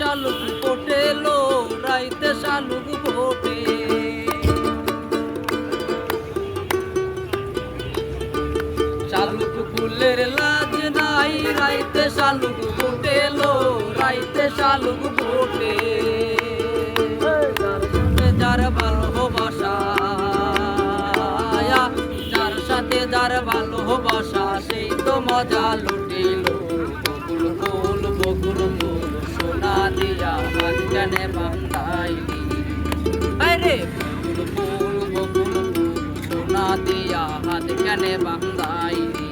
শালুক ফোটেলো, রাইতে শালুক ফোটে। শালুক ফুলের লাজ নাই, রাইতে শালুক ফোটেলো, রাইতে শালুক ফোটে। যার ভালোবাসা, যার সাথে যার ভালোবাসা, সেই তো মজা লুটিল। বকুল ফুল বকুল ফুল সোনা দিয়া হাত কেনে বান্ধাইলি। আরে বকুল ফুল বকুল ফুল সোনা দিয়া হাত কেনে বান্ধাইলি।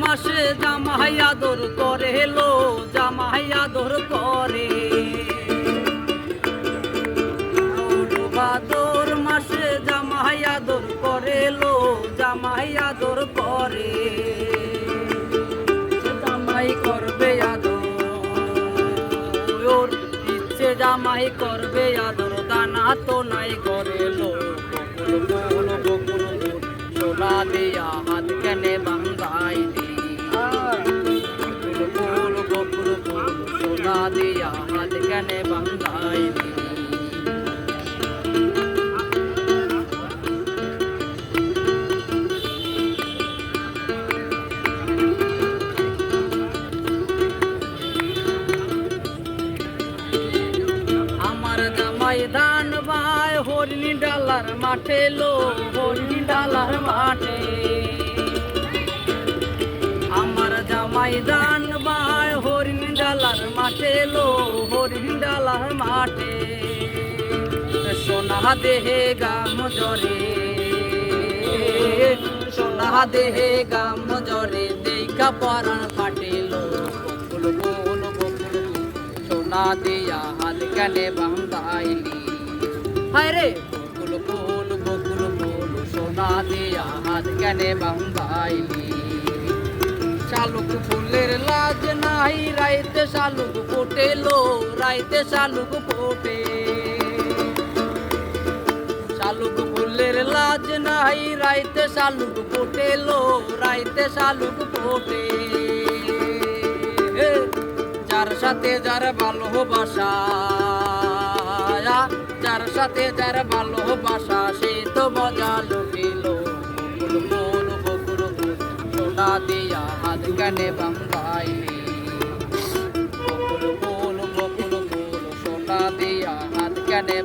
মাসে জামাই আদর করে লো, জামাই আদর করে। ভাদর মাসে জামাই আদর করে লো, জামাই আদর করে। জামাই করবে আদর, ইচ্ছে জামাই করবে আদর, দানা তো নাই করে লো। বকুল ফুল বকুল ফুল সোনা দিয়া হাত কেনে বান্ধাইলি। বকুল ফুল বকুল ফুল সোনা দিয়া হাত কেনে বান্ধাইলি। আমার জামাই ধান ভাই হরিণী ডালার মাঠে লো, হরিণী ডালার মাঠে। আমার জামাই ধান ভাই হরিণী ডালার মাঠে লো, হরিণী ডালার মাঠে। সোনা দেহে গাম জরে, সোনা দেহে গাম জরে, দেখা পরাণ ফাটিলো। বকুল ফুল বকুল সোনা দিয়া হাত কেনে বান্ধাইলি। হায় রে বকুল ফুল বকুল ফুল সোনা দিয়া হাত কেনে বান্ধাইলি। শালুক ফুলের লাজ নাই, রাইতে শালুক ফোটেলো, রাইতে শালুক ফোটে। শালুক ফুলের লাজ নাই, রাইতে শালুক ফোটেলো, রাইতে শালুক ফোটে। যার সাথে যার ভালোবাসা, যার সাথে যার ভালোবাসা, সে তো মজা লুটিল। বকুল ফুল বকুল ফুল সোনা দিয়া হাত কেনে বান্ধাইলি। বকুল ফুল বকুল ফুল সোনা দিয়া হাত কেনে